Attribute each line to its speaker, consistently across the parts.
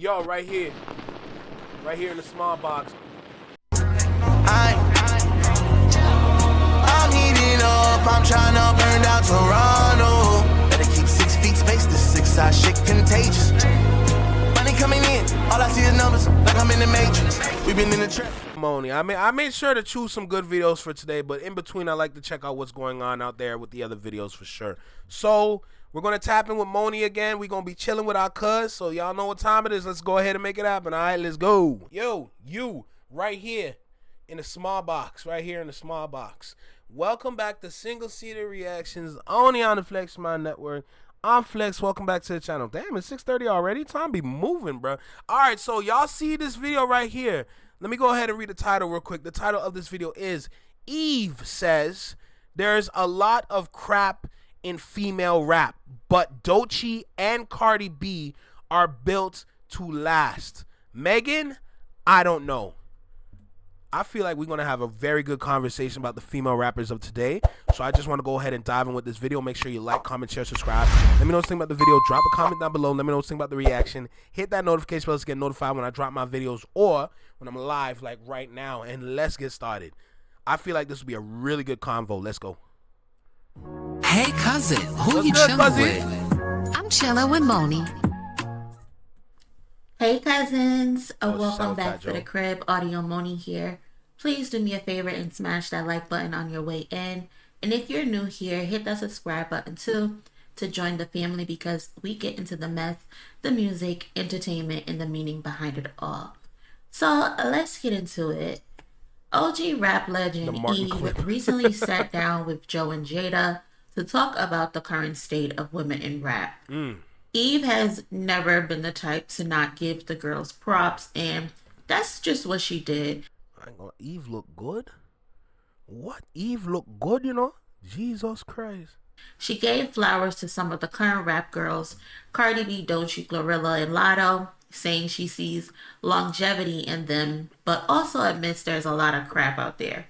Speaker 1: Yo, right here in the small box.
Speaker 2: I'm heating up, I'm trying to burn down Toronto. Better keep 6 feet space, this 6-side shit contagious. Money coming in, all I see is numbers, like I'm in the Matrix. We've been in the trap.
Speaker 1: I made sure to choose some good videos for today, but in between I like to check out what's going on out there with the other videos for sure. So we're gonna tap in with Moni again. We're gonna be chilling with our cuz, so y'all know what time it is. Let's go ahead and make it happen. All right, let's go. Yo, you right here in the small box, welcome back to Single Seater Reactions, only on the Flex Mind Network. I'm Flex. Welcome back to the channel. Damn, it's 6:30 already. Time be moving, bro. All right, so y'all see this video right here. Let me go ahead and read the title real quick. The title of this video is Eve says there's a lot of crap in female rap, but Doechii and CardiB are built to last. Megan, I don't know. I feel like we're going to have a very good conversation about the female rappers of today. So I just want to go ahead and dive in with this video. Make sure you like, comment, share, subscribe. Let me know what you think about the video. Drop a comment down below. Let me know what you think about the reaction. Hit that notification bell to get notified when I drop my videos or when I'm live like right now. And let's get started. I feel like this will be a really good convo. Let's go.
Speaker 3: Hey cousin, who
Speaker 1: What's
Speaker 3: you
Speaker 1: good,
Speaker 3: chilling
Speaker 1: cousin?
Speaker 3: with? I'm chilling with Moni.
Speaker 4: Hey cousins, welcome
Speaker 1: shout
Speaker 4: back
Speaker 1: out,
Speaker 4: to the
Speaker 1: Joe.
Speaker 4: crib. Audio Moni here. Please do me a favor and smash that like button on your way in. And if you're new here, hit that subscribe button too to join the family because we get into the mess, the music, entertainment, and the meaning behind it all. So let's get into it. OG rap legend Eve recently sat down with Joe and Jada to talk about the current state of women in rap. Eve has never been the type to not give the girls props, and that's just what she did.
Speaker 1: I ain't gonna, Eve look good? What? Eve look good, you know? Jesus Christ.
Speaker 4: She gave flowers to some of the current rap girls, CardiB, Doechii, Glorilla, and Latto, saying she sees longevity in them, but also admits there's a lot of crap out there.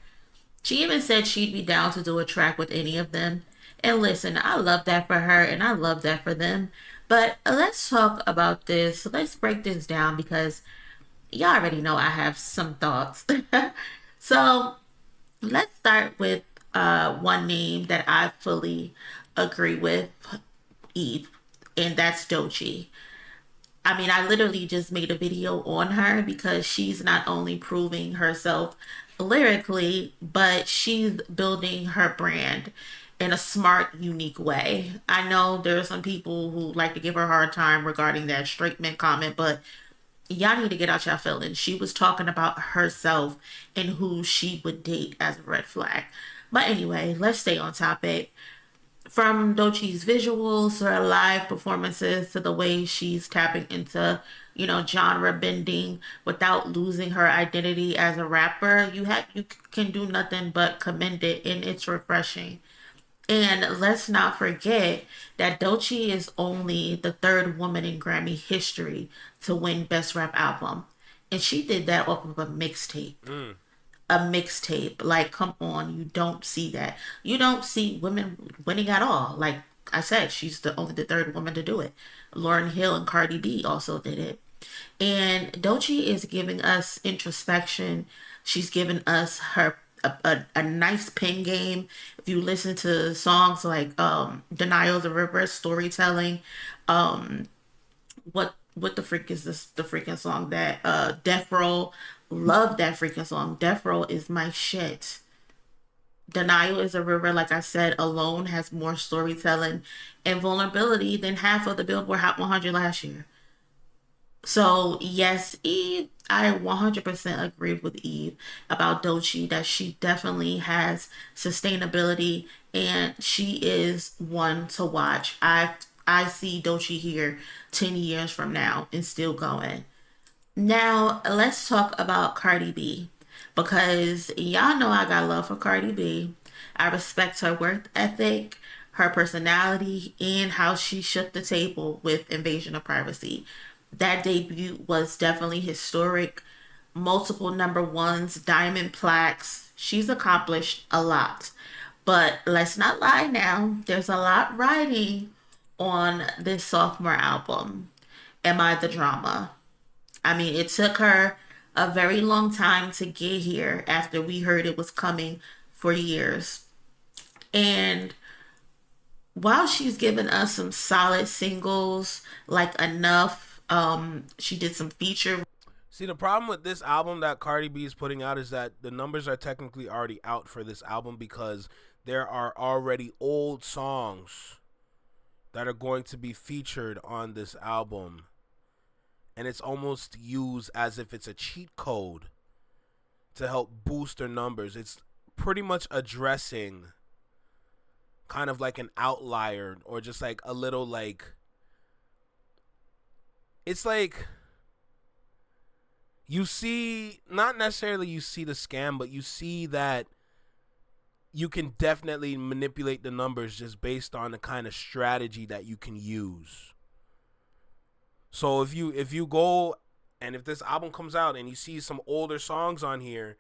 Speaker 4: She even said she'd be down to do a track with any of them. And listen, I love that for her and I love that for them. But let's talk about this. Let's break this down because y'all already know I have some thoughts. So let's start with one name that I fully agree with, Eve, and that's Doechii. I mean, I literally just made a video on her because she's not only proving herself lyrically, but she's building her brand in a smart, unique way. I know there are some people who like to give her a hard time regarding that straight men comment, but y'all need to get out y'all feelings. She was talking about herself and who she would date as a red flag. But anyway, let's stay on topic. From Doechii's visuals, her live performances, to the way she's tapping into, genre bending without losing her identity as a rapper, you can do nothing but commend it, and it's refreshing. And let's not forget that Doechii is only the third woman in Grammy history to win Best Rap Album, and she did that off of a mixtape. A mixtape. Like, come on, you don't see that. You don't see women winning at all. Like I said, she's only the third woman to do it. Lauryn Hill and CardiB also did it. And Doechii is giving us introspection. She's giving us her a nice pen game. If you listen to songs like Denial of the River, storytelling, what the freak is this? The freaking song that Death Row. Love that freaking song. Death Row is my shit. Denial is a River, like I said, alone has more storytelling and vulnerability than half of the Billboard Hot 100 last year. So yes, Eve, I 100% agree with Eve about Doechii, that she definitely has sustainability and she is one to watch. I see Doechii here 10 years from now and still going. Now, let's talk about CardiB, because y'all know I got love for CardiB. I respect her work ethic, her personality, and how she shook the table with Invasion of Privacy. That debut was definitely historic. Multiple number ones, diamond plaques. She's accomplished a lot. But let's not lie now. There's a lot riding on this sophomore album. Am I the Drama? I mean, it took her a very long time to get here after we heard it was coming for years. And while she's given us some solid singles like Enough, she did some feature.
Speaker 1: See, the problem with this album that Cardi B is putting out is that the numbers are technically already out for this album because there are already old songs that are going to be featured on this album. And it's almost used as if it's a cheat code to help boost their numbers. It's pretty much addressing kind of like an outlier or just like a little like, it's like you see, not necessarily you see the scam, but you see that you can definitely manipulate the numbers just based on the kind of strategy that you can use. So if you go and if this album comes out and you see some older songs on here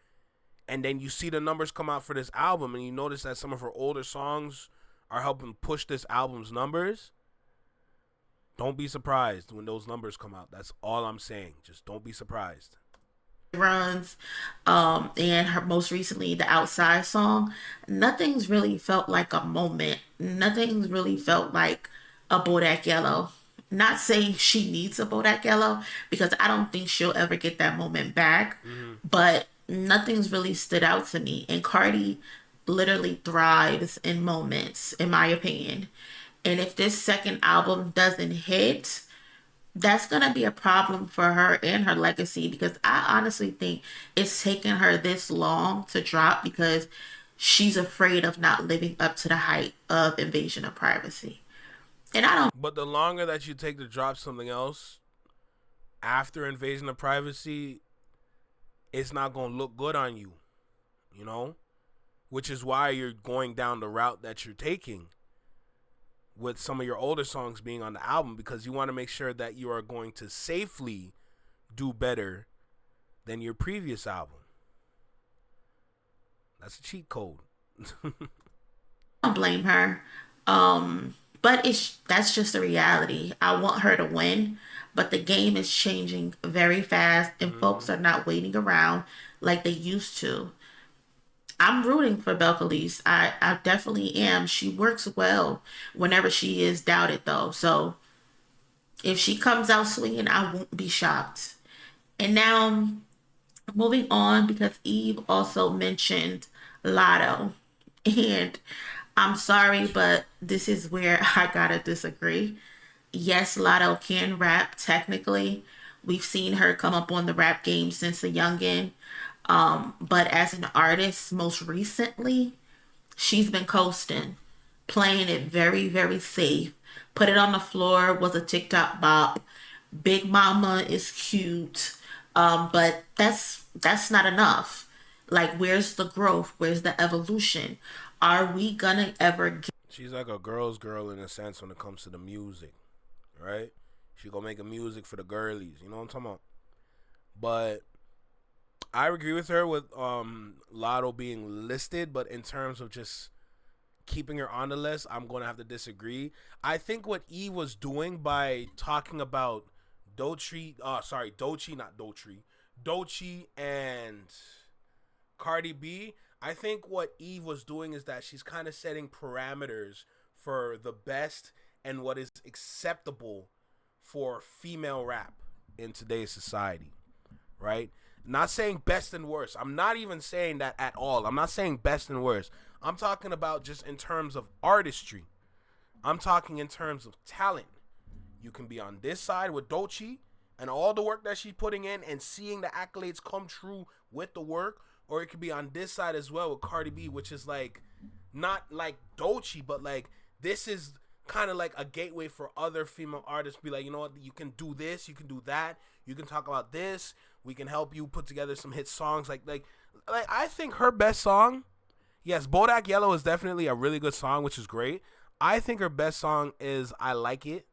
Speaker 1: and then you see the numbers come out for this album and you notice that some of her older songs are helping push this album's numbers, don't be surprised when those numbers come out. That's all I'm saying. Just don't be surprised.
Speaker 4: Runs, and her most recently the Outside song. Nothing's really felt like a moment. Nothing's really felt like a Bodak Yellow. Not saying she needs a Bodak Yellow because I don't think she'll ever get that moment back. But nothing's really stood out to me. And Cardi literally thrives in moments, in my opinion. And if this second album doesn't hit, that's going to be a problem for her and her legacy because I honestly think it's taken her this long to drop because she's afraid of not living up to the hype of Invasion of Privacy. And I don't.
Speaker 1: But the longer that you take to drop something else after Invasion of Privacy, it's not going to look good on you, you know? Which is why you're going down the route that you're taking with some of your older songs being on the album, because you want to make sure that you are going to safely do better than your previous album. That's a cheat code.
Speaker 4: I don't blame her. But that's just the reality. I want her to win, but the game is changing very fast and folks are not waiting around like they used to. I'm rooting for Belcalis. I definitely am. She works well whenever she is doubted, though. So if she comes out swinging, I won't be shocked. And now, moving on, because Eve also mentioned Latto. And I'm sorry, but this is where I gotta disagree. Yes, Latto can rap technically. We've seen her come up on the rap game since a youngin'. But as an artist, most recently, she's been coasting, playing it very, very safe. Put It on the Floor was a TikTok bop. Big Mama is cute. But that's not enough. Like, where's the growth? Where's the evolution? Are we gonna ever get...
Speaker 1: She's like a girl's girl in a sense when it comes to the music, right? She gonna make a music for the girlies, you know what I'm talking about? But I agree with her with Latto being listed, but in terms of just keeping her on the list, I'm going to have to disagree. I think what Eve was doing by talking about Doechii and CardiB, I think what Eve was doing is that she's kind of setting parameters for the best and what is acceptable for female rap in today's society, right? Not saying best and worst. I'm not even saying that at all. I'm not saying best and worst. I'm talking about just in terms of artistry. I'm talking in terms of talent. You can be on this side with Doechii and all the work that she's putting in and seeing the accolades come true with the work, or it could be on this side as well with Cardi B, which is like not like Doechii, but like this is kind of like a gateway for other female artists to be like, you know what, you can do this, you can do that, you can talk about this, we can help you put together some hit songs. Like I think her best song, yes, Bodak Yellow is definitely a really good song, which is great. I think her best song is I Like It.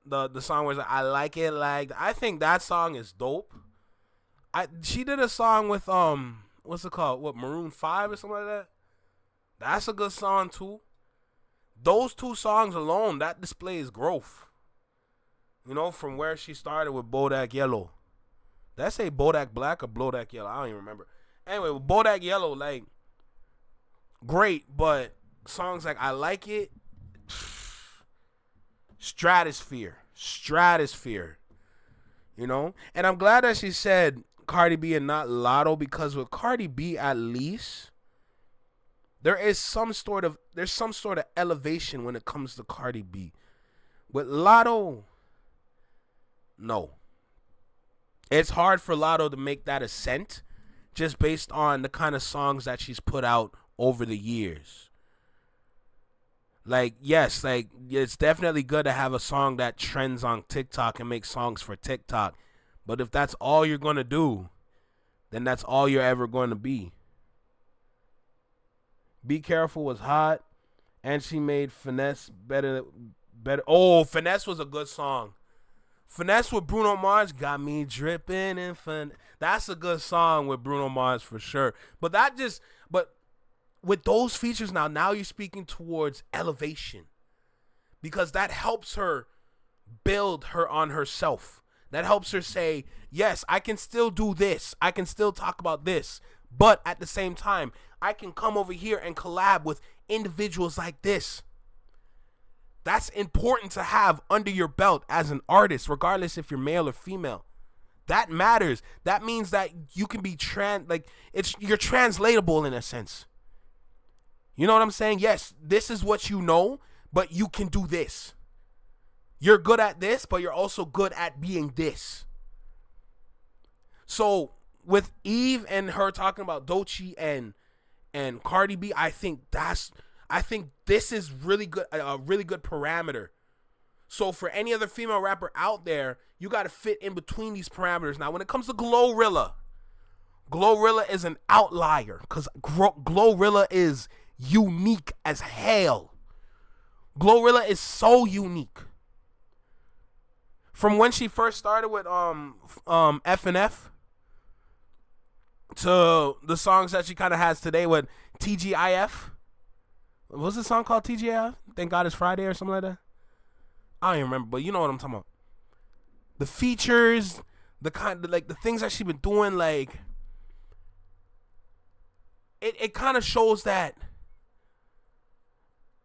Speaker 1: The song where it's like, I like it, like, I think that song is dope. She did a song with what's it called? What, Maroon 5 or something like that? That's a good song too. Those two songs alone, that displays growth. You know, from where she started with Bodak Yellow. Did I say Bodak Black or Blodak Yellow? I don't even remember. Anyway, with Bodak Yellow, like, great, but songs like I Like It, stratosphere. You know? And I'm glad that she said Cardi B and not Latto, because with Cardi B, at least, there's some sort of elevation when it comes to Cardi B. With Latto, no. It's hard for Latto to make that ascent just based on the kind of songs that she's put out over the years. Like, yes, like, it's definitely good to have a song that trends on TikTok and make songs for TikTok. But if that's all you're going to do, then that's all you're ever going to be. Be Careful was hot, and she made Finesse better. Oh, Finesse was a good song. Finesse with Bruno Mars got me dripping in fun. That's a good song with Bruno Mars for sure. But with those features now you're speaking towards elevation, because that helps her build her on herself. That helps her say, yes, I can still do this. I can still talk about this. But at the same time, I can come over here and collab with individuals like this. That's important to have under your belt as an artist, regardless if you're male or female. That matters. That means that you can be you're translatable in a sense. You know what I'm saying? Yes, this is what you know, but you can do this. You're good at this, but you're also good at being this. So with Eve and her talking about Doechii and Cardi B, I think this is really good, a really good parameter. So for any other female rapper out there, you got to fit in between these parameters. Now, when it comes to Glorilla is an outlier, because Glorilla is unique as hell. Glorilla is so unique. From when she first started with F&F to the songs that she kind of has today with TGIF. What's the song called? TGIF? Thank God It's Friday or something like that? I don't even remember, but you know what I'm talking about. The features, the things that she's been doing, like, it kind of shows that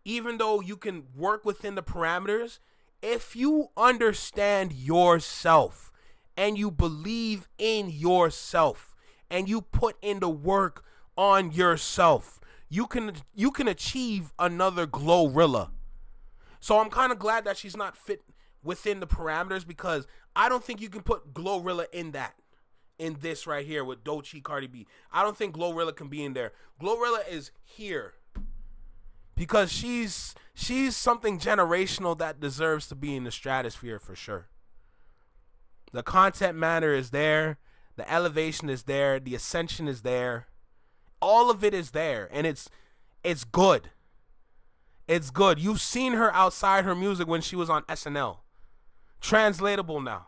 Speaker 1: even though you can work within the parameters, if you understand yourself and you believe in yourself and you put in the work on yourself, you can achieve another Glorilla. So I'm kind of glad that she's not fit within the parameters, because I don't think you can put Glorilla in this right here with Doechii Cardi B. I don't think Glorilla can be in there. Glorilla is here because she's something generational that deserves to be in the stratosphere for sure. The content matter is there. The elevation is there. The ascension is there. All of it is there, and it's good. It's good. You've seen her outside her music when she was on SNL. Translatable now.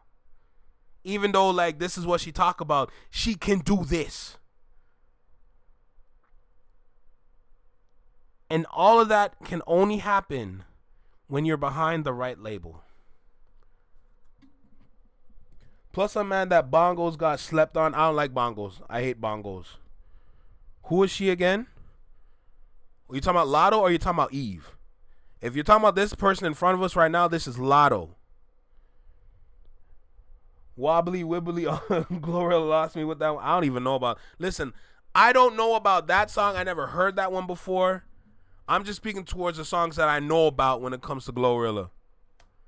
Speaker 1: Even though, like, this is what she talk about, she can do this. And all of that can only happen when you're behind the right label. Plus, I'm mad that Bongos got slept on. I don't like Bongos. I hate Bongos. Who is she again? Are you talking about Latto or are you talking about Eve? If you're talking about this person in front of us right now, this is Latto. Wobbly Wibbly. Glorilla lost me with that one. I don't even know about. Listen, I don't know about that song. I never heard that one before. I'm just speaking towards the songs that I know about when it comes to Glorilla.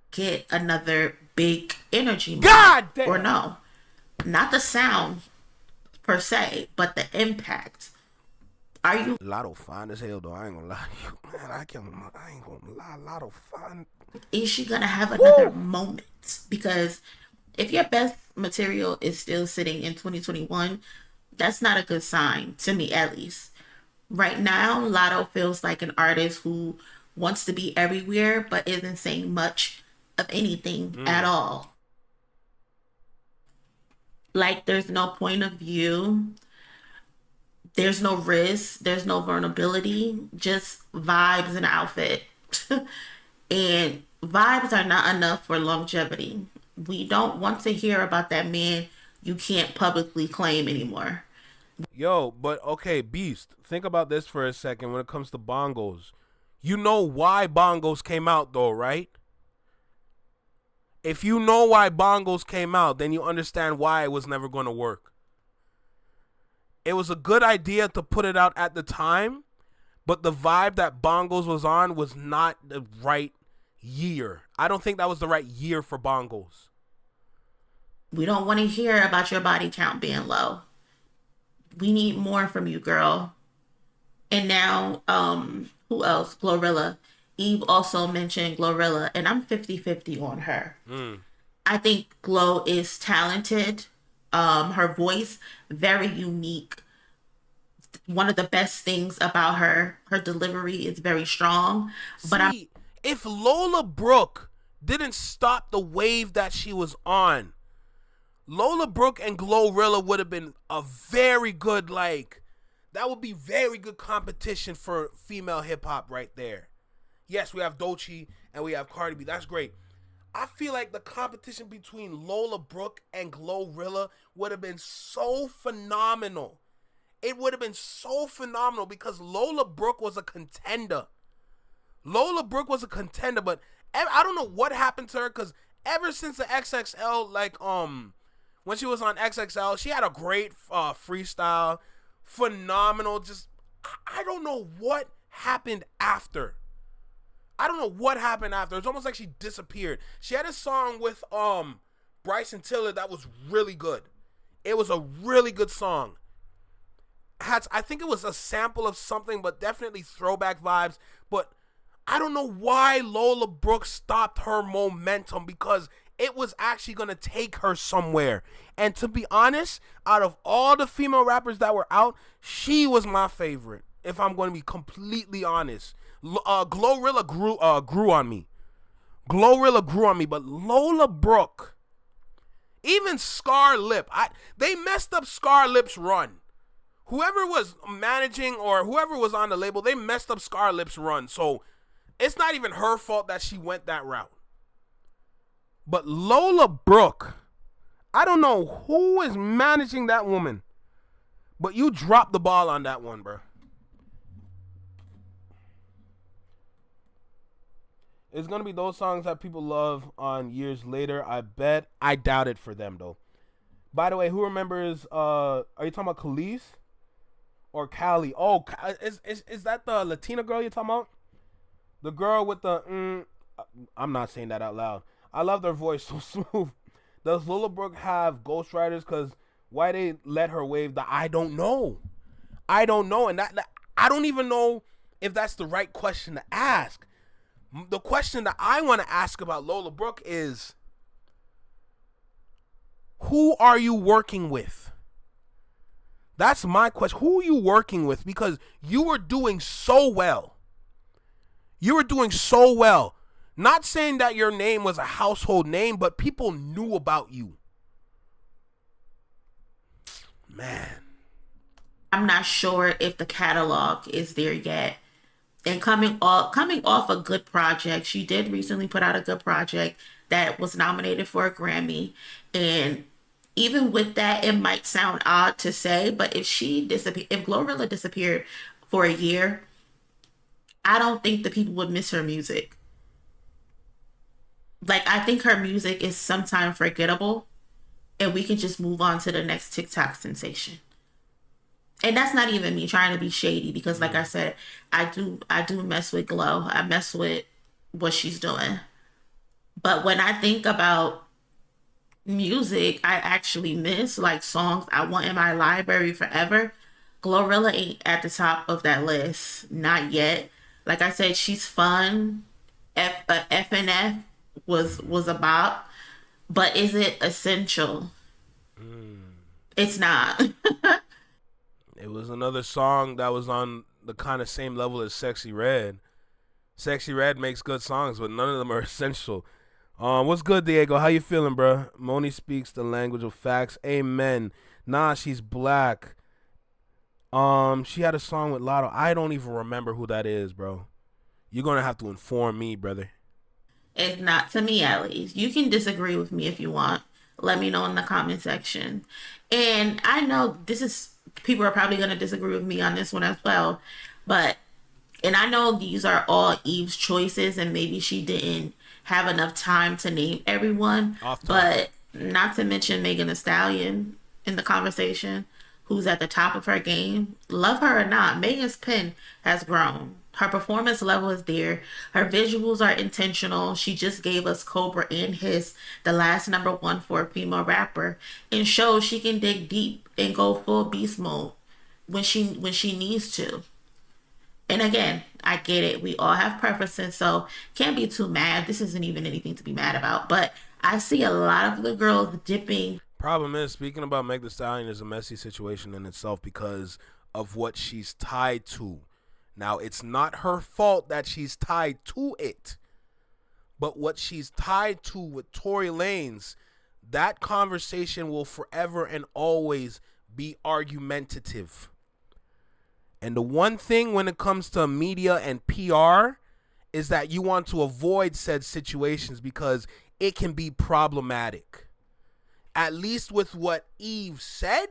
Speaker 4: Get another big energy moment.
Speaker 1: God damn.
Speaker 4: Or no, not the sound per se, but the impact. Are you
Speaker 1: Latto fine as hell though? I ain't gonna lie to you, man. I ain't gonna lie. Latto fine.
Speaker 4: Is she gonna have another moment? Because if your best material is still sitting in 2021, that's not a good sign to me, at least. Right now, Latto feels like an artist who wants to be everywhere but isn't saying much of anything at all. Like, there's no point of view. There's no risk. There's no vulnerability. Just vibes and outfit. And vibes are not enough for longevity. We don't want to hear about that man you can't publicly claim anymore.
Speaker 1: Yo, but okay, Beast, think about this for a second when it comes to bongos. You know why bongos came out though, right? If you know why bongos came out, then you understand why it was never going to work. It was a good idea to put it out at the time, but the vibe that bongos was on was not the right year. I don't think that was the right year for bongos.
Speaker 4: We don't want to hear about your body count being low. We need more from you, girl. And now, who else? Glorilla. Eve also mentioned Glorilla, and I'm 50-50 on her. I think Glo is talented. Her voice, very unique. One of the best things about her delivery is very strong. But
Speaker 1: See, if lolabrooke didn't stop the wave that she was on, lolabrooke and Glorilla would have been a very good, that would be very good competition for female hip hop right there. Yes, we have Doechii and we have CardiB. That's great. I feel like the competition between lolabrooke and Glorilla would have been so phenomenal. It would have been so phenomenal because lolabrooke was a contender. Lolabrooke was a contender, but I don't know what happened to her because ever since the XXL, when she was on XXL, she had a great freestyle, phenomenal. Just I don't know what happened after. I don't know what happened after. It's almost like she disappeared. She had a song with Bryson Tiller that was really good. It was a really good song. I think it was a sample of something, but definitely throwback vibes. But I don't know why lolabrooke stopped her momentum because it was actually going to take her somewhere. And to be honest, out of all the female rappers that were out, she was my favorite, if I'm going to be completely honest. Glorilla grew on me. Glorilla grew on me, but lolabrooke, even Scar Lip, they messed up Scar Lip's run. Whoever was managing or whoever was on the label, they messed up Scar Lip's run. So it's not even her fault that she went that route. But lolabrooke, I don't know who is managing that woman, but you dropped the ball on that one, bro. It's going to be those songs that people love on years later, I bet. I doubt it for them, though. By the way, who remembers, are you talking about Khalees or Callie? Oh, is that the Latina girl you're talking about? The girl with the, I'm not saying that out loud. I love their voice, so smooth. Does lolabrooke have ghostwriters? Because why they let her wave the I don't know. I don't know. And that I don't even know if that's the right question to ask. The question that I want to ask about lolabrooke is, who are you working with? That's my question. Who are you working with? Because you were doing so well. You were doing so well. Not saying that your name was a household name, but people knew about you. Man.
Speaker 4: I'm not sure if the catalog is there yet. And coming off a good project, she did recently put out a good project that was nominated for a Grammy. And even with that, it might sound odd to say, but if Glorilla disappeared for a year, I don't think the people would miss her music. I think her music is sometimes forgettable, and we can just move on to the next TikTok sensation. And that's not even me trying to be shady because, like I said, I do mess with Glo. I mess with what she's doing. But when I think about music, I actually miss songs I want in my library forever. Glorilla ain't at the top of that list, not yet. Like I said, she's fun. FNF was a bop, but is it essential? It's not.
Speaker 1: It was another song that was on the kind of same level as Sexy Red. Sexy Red makes good songs, but none of them are essential. What's good, Diego? How you feeling, bro? Moni speaks the language of facts. Amen. Nah, she's black. She had a song with Latto. I don't even remember who that is, bro. You're gonna have to inform me, brother.
Speaker 4: It's not, to me at least. You can disagree with me if you want, Let me know in the comment section. And I know people are probably going to disagree with me on this one as well, but and I know these are all Eve's choices, and maybe she didn't have enough time to name everyone.
Speaker 1: Off top.
Speaker 4: But not to mention Megan Thee Stallion in the conversation, who's at the top of her game. Love her or not, Megan's pen has grown. Her performance level is there. Her visuals are intentional. She just gave us Cobra and Hiss, the last #1 for a female rapper, and shows she can dig deep and go full beast mode when she needs to. And again, I get it. We all have preferences, so can't be too mad. This isn't even anything to be mad about. But I see a lot of the girls dipping.
Speaker 1: Problem is, speaking about Meg Thee Stallion is a messy situation in itself because of what she's tied to. Now, it's not her fault that she's tied to it, but what she's tied to with Tory Lanez, that conversation will forever and always be argumentative. And the one thing when it comes to media and PR is that you want to avoid said situations because it can be problematic. At least with what Eve said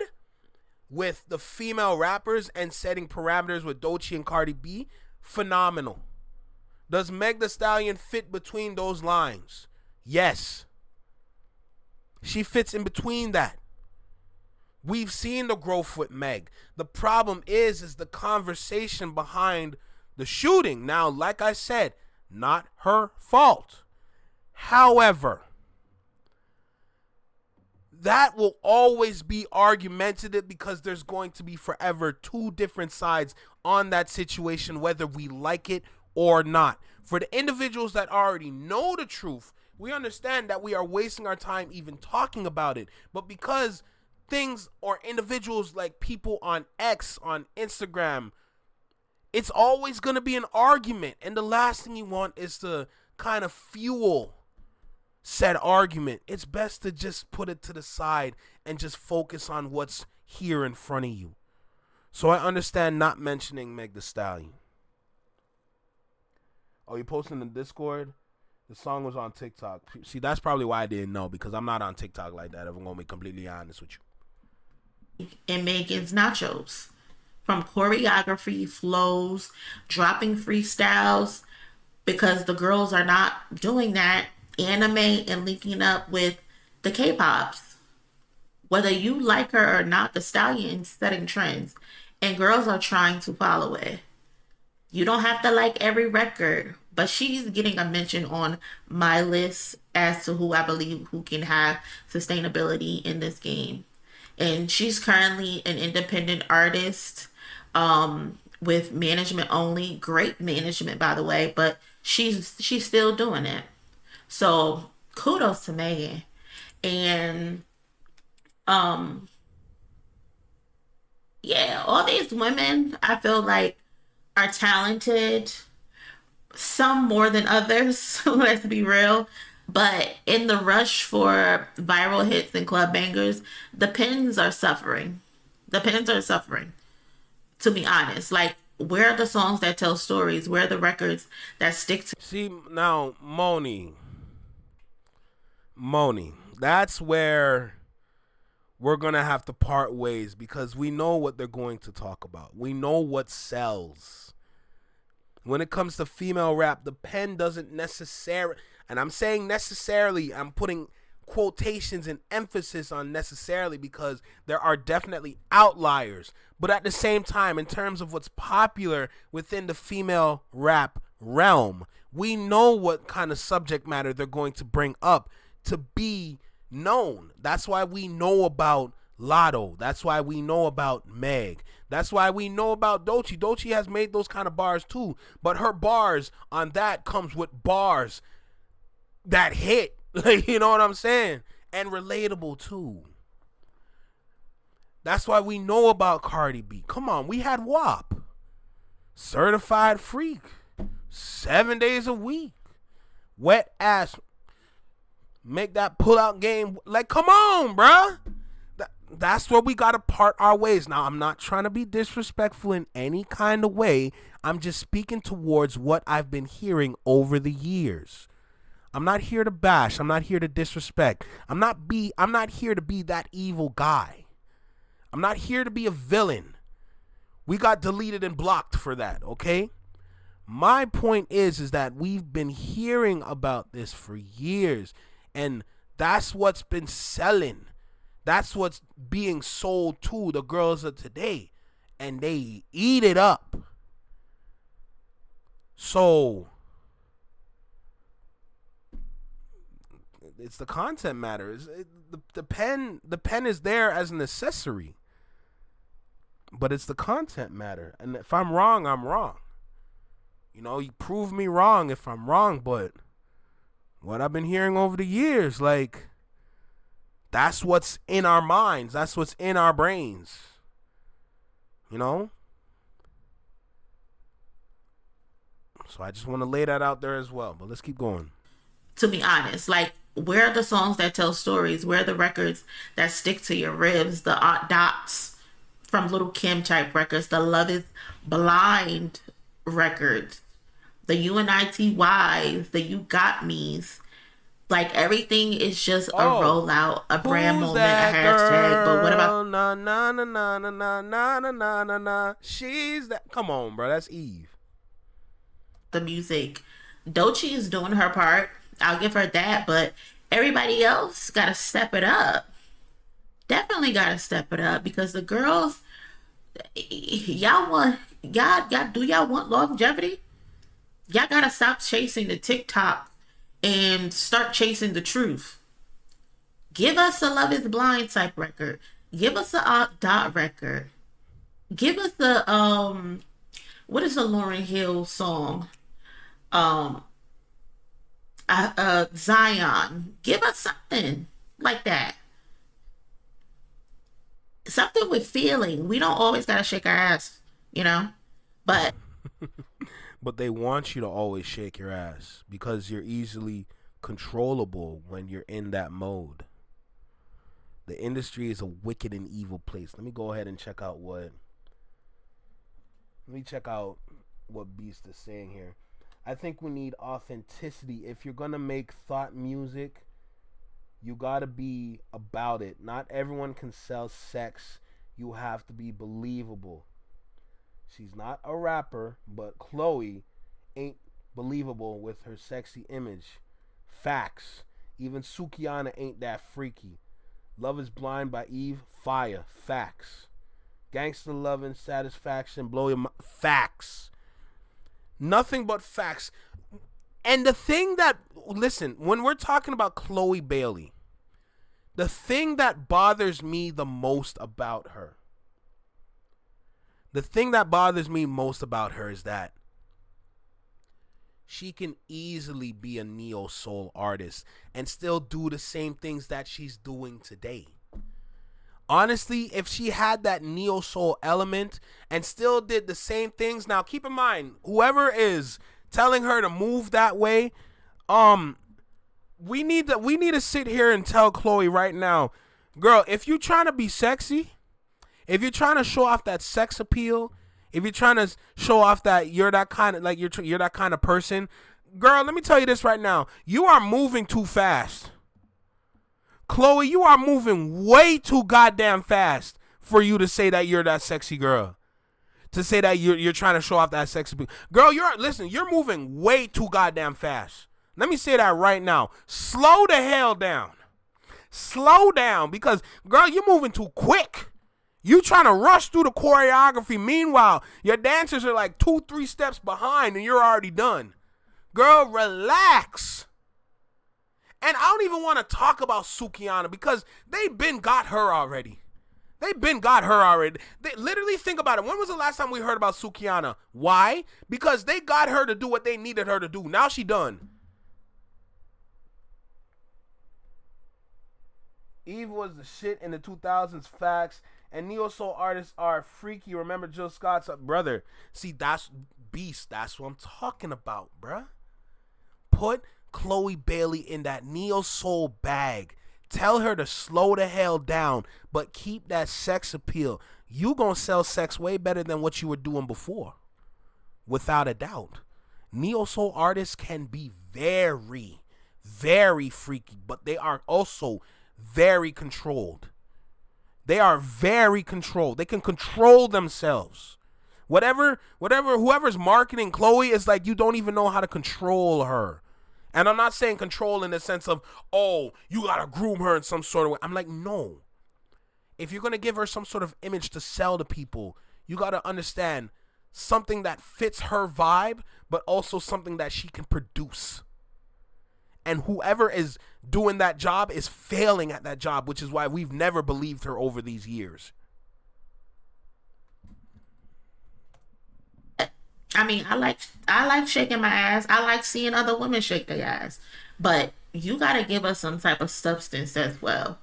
Speaker 1: with the female rappers and setting parameters with Doechii and CardiB, phenomenal. Does Meg Thee Stallion fit between those lines? Yes. She fits in between that. We've seen the growth with Meg. The problem is the conversation behind the shooting. Now, like I said, not her fault. However, that will always be argumentative because there's going to be forever two different sides on that situation, whether we like it or not. For the individuals that already know the truth, we understand that we are wasting our time even talking about it. But because things or individuals like people on X, on Instagram, it's always going to be an argument. And the last thing you want is to kind of fuel said argument. It's best to just put it to the side and just focus on what's here in front of you. So I understand not mentioning Meg Thee Stallion. Oh, you posting in the Discord? The song was on TikTok. See, that's probably why I didn't know, because I'm not on TikTok like that, if I'm going to be completely honest with you.
Speaker 4: And Megan's nachos. From choreography, flows, dropping freestyles, because the girls are not doing that, anime and linking up with the K-pops. Whether you like her or not, the Stallion's setting trends, and girls are trying to follow it. You don't have to like every record, but she's getting a mention on my list as to who I believe who can have sustainability in this game. And she's currently an independent artist with management only. Great management, by the way, but she's still doing it. So kudos to Megan. And yeah, all these women I feel like are talented, some more than others, let's be real. But in the rush for viral hits and club bangers, the pens are suffering. The pens are suffering, to be honest. Like, where are the songs that tell stories? Where are the records that stick to?
Speaker 1: See, now, Moni, that's where we're going to have to part ways, because we know what they're going to talk about. We know what sells. When it comes to female rap, the pen doesn't necessarily, and I'm saying necessarily, I'm putting quotations and emphasis on necessarily, because there are definitely outliers. But at the same time, in terms of what's popular within the female rap realm, we know what kind of subject matter they're going to bring up to be known. That's why we know about Latto. That's why we know about Meg. That's why we know about Doechii. Doechii has made those kind of bars too, but her bars on that comes with bars that hit. You know what I'm saying? And relatable too. That's why we know about CardiB. Come on, we had WAP. Certified Freak. 7 days a week. Wet ass. Make that pull-out game. Like, come on, bruh. That's where we got to part our ways. Now, I'm not trying to be disrespectful in any kind of way. I'm just speaking towards what I've been hearing over the years. I'm not here to bash. I'm not here to disrespect. I'm not here to be that evil guy. I'm not here to be a villain. We got deleted and blocked for that, okay? My point is that we've been hearing about this for years, and that's what's been selling. That's what's being sold to the girls of today, and they eat it up. So it's the content matters. The pen is there as an accessory, but it's the content matter. And if I'm wrong, I'm wrong. You know, you prove me wrong if I'm wrong, but what I've been hearing over the years, like, that's what's in our minds. That's what's in our brains. You know? So I just want to lay that out there as well. But let's keep going.
Speaker 4: To be honest, like, where are the songs that tell stories? Where are the records that stick to your ribs? The dots from Little Kim type records, the Love Is Blind records, the UNITYs, the You Got Me's. Like, everything is just a rollout, a brand moment, a hashtag. But what about
Speaker 1: na na na na na na na na na na? She's that. Come on, bro. That's Eve.
Speaker 4: the music? Doechii is doing her part. I'll give her that. But everybody else got to step it up. Definitely got to step it up, because the girls, y'all want longevity? Y'all got to stop chasing the TikTok and start chasing the truth. Give us a Love Is Blind type record. Give us a dot record. Give us the what is the Lauryn Hill song? Zion. Give us something like that. Something with feeling. We don't always gotta shake our ass, you know? But
Speaker 1: But they want you to always shake your ass because you're easily controllable when you're in that mode. The industry is a wicked and evil place. Let me go ahead and check out what Beast is saying here. I think we need authenticity. If you're gonna make thought music, you gotta be about it. Not everyone can sell sex. You have to be believable. She's not a rapper, but Chloe ain't believable with her sexy image. Facts. Even Sukihana ain't that freaky. Love Is Blind by Eve, fire. Facts. Gangster Lovin' Satisfaction, blow your mind. Facts. Nothing but facts. And the thing that, listen, when we're talking about Chloe Bailey, the thing that bothers me the most about her, is that she can easily be a neo soul artist and still do the same things that she's doing today. Honestly, if she had that neo soul element and still did the same things, now keep in mind, whoever is telling her to move that way, we need to sit here and tell Chloe right now, girl, if you're trying to be sexy, if you're trying to show off that sex appeal, if you're trying to show off that you're that kind of, like, you're that kind of person, girl, let me tell you this right now. You are moving too fast. Chloe, you are moving way too goddamn fast for you to say that you're that sexy girl. To say that you're trying to show off that sex appeal. Girl, you're moving way too goddamn fast. Let me say that right now. Slow the hell down. Slow down, because, girl, you're moving too quick. You trying to rush through the choreography. Meanwhile, your dancers are like 2-3 steps behind and you're already done. Girl, relax. And I don't even want to talk about Sukihana because they been got her already. They literally, think about it. When was the last time we heard about Sukihana? Why? Because they got her to do what they needed her to do. Now she done. Eve was the shit in the 2000s, facts. And neo soul artists are freaky. Remember Jill Scott's brother. See, that's Beast. That's what I'm talking about, bruh. Put Chloe Bailey in that neo soul bag. Tell her to slow the hell down, but keep that sex appeal. You gonna sell sex way better than what you were doing before, without a doubt. Neo soul artists can be very, very freaky, but they are also very controlled. They are very controlled. They can control themselves. Whoever's marketing Chloe is like, you don't even know how to control her. And I'm not saying control in the sense of, oh, you gotta groom her in some sort of way. I'm like, no. If you're gonna give her some sort of image to sell to people, you gotta understand something that fits her vibe, but also something that she can produce. And whoever is doing that job is failing at that job, which is why we've never believed her over these years.
Speaker 4: I mean, I like shaking my ass. I like seeing other women shake their ass. But you gotta give us some type of substance as well.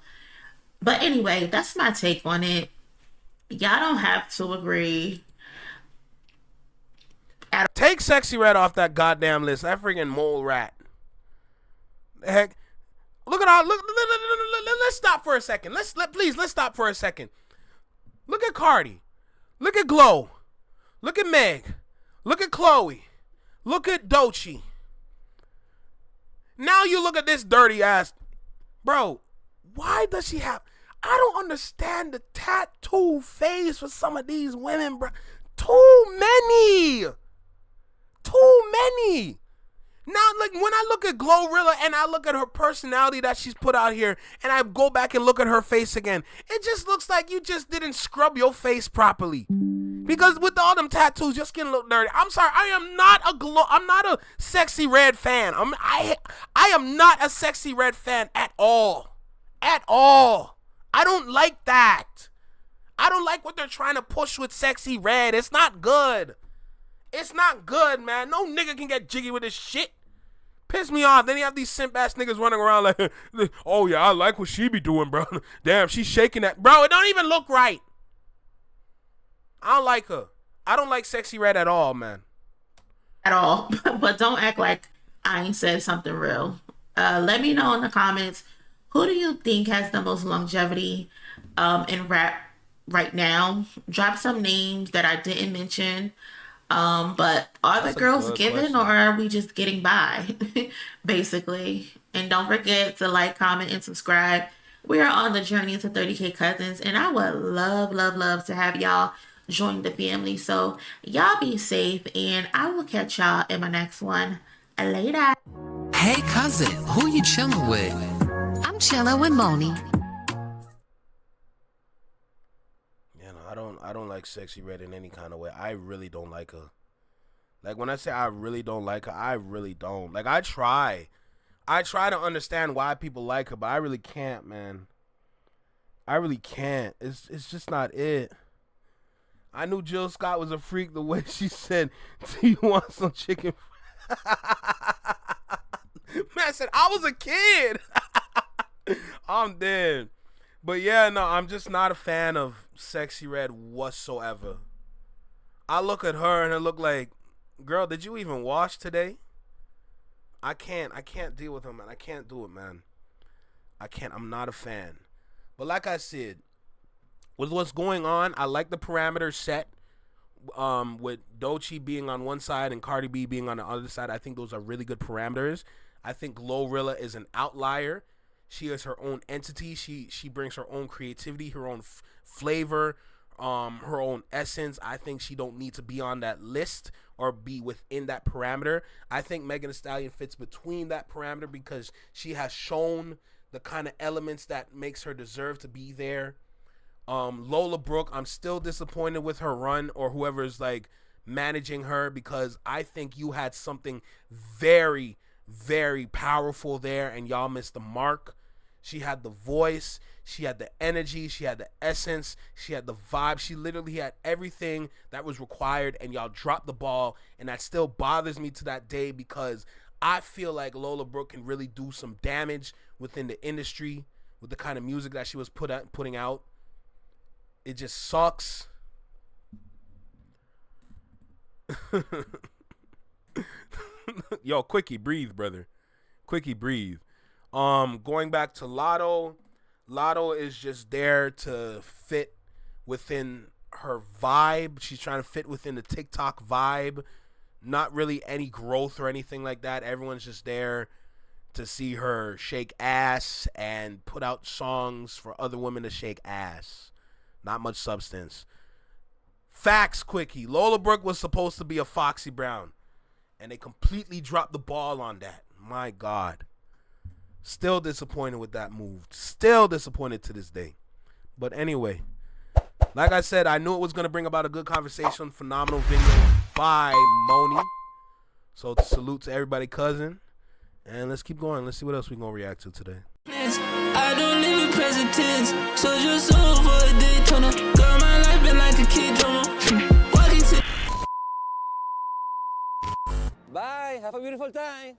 Speaker 4: But anyway, that's my take on it. Y'all don't have to agree.
Speaker 1: Take Sexy Red off that goddamn list. That freaking mole rat. The heck. Look at all. Let's stop for a second. Let's stop for a second. Look at Cardi. Look at Glow. Look at Meg. Look at Chloe. Look at Doechii. Now you look at this dirty ass. Bro, why does she have... I don't understand the tattoo phase for some of these women, bro. Too many. Now, like, when I look at Glorilla and I look at her personality that she's put out here, and I go back and look at her face again, it just looks like you just didn't scrub your face properly. Because with all them tattoos, your skin look dirty. I'm sorry, I'm not a Sexy Red fan. I am not a Sexy Red fan at all. At all. I don't like that. I don't like what they're trying to push with Sexy Red. It's not good. It's not good, man. No nigga can get jiggy with this shit. Piss me off. Then you have these simp ass niggas running around like, oh yeah, I like what she be doing, bro. Damn, she's shaking that. Bro, it don't even look right. I don't like her. I don't like Sexy Red at all, man.
Speaker 4: At all. But don't act like I ain't said something real. Let me know in the comments, who do you think has the most longevity in rap right now? Drop some names that I didn't mention. But are the girls given, or are we just getting by? Basically. And don't forget to like, comment, and subscribe. We are on the journey to 30K cousins, and I would love to have y'all join the family. So y'all be safe, and I will catch y'all in my next one. Later.
Speaker 3: Hey cousin, who you chilling with? I'm chilling with Moni.
Speaker 1: I don't like Sexy Red in any kind of way. I really don't like her. Like, when I say I really don't like her, I really don't. Like, I try to understand why people like her, but I really can't, man. I really can't. It's just not it. I knew Jill Scott was a freak the way she said, do you want some chicken? Man said, I was a kid. I'm dead. But yeah, no, I'm just not a fan of Sexy Red whatsoever. I look at her and it look like, girl, did you even wash today? I can't deal with her, man. I can't do it, man. I can't. I'm not a fan. But like I said, with what's going on, I like the parameters set. With Doechii being on one side and CardiB being on the other side, I think those are really good parameters. I think Glorilla is an outlier. She is her own entity. She brings her own creativity, her own flavor, her own essence. I think she don't need to be on that list or be within that parameter. I think Megan Thee Stallion fits between that parameter because she has shown the kind of elements that makes her deserve to be there. Lolabrooke, I'm still disappointed with her run, or whoever's like managing her, because I think you had something very, very powerful there and y'all missed the mark. She had the voice, she had the energy, she had the essence, she had the vibe. She literally had everything that was required, and y'all dropped the ball, and that still bothers me to that day, because I feel like Lolabrooke can really do some damage within the industry with the kind of music that she was putting out. It just sucks. Yo, quickie, breathe, brother. Quickie, breathe. Going back to Latto. Latto is just there to fit within her vibe. She's trying to fit within the TikTok vibe. Not really any growth or anything like that. Everyone's just there to see her shake ass and put out songs for other women to shake ass. Not much substance. Facts, quickie. lolabrooke was supposed to be a Foxy Brown, and they completely dropped the ball on that. My God. Still disappointed with that move. Still disappointed to this day. But anyway, like I said, I knew it was going to bring about a good conversation. Phenomenal video by Moni. So salute to everybody, cousin. And let's keep going. Let's see what else we're going to react to today.
Speaker 5: I don't live in present tense, so just over a Daytona. Girl, my life been like a kid drama. Walking to.
Speaker 6: Bye, have a beautiful time.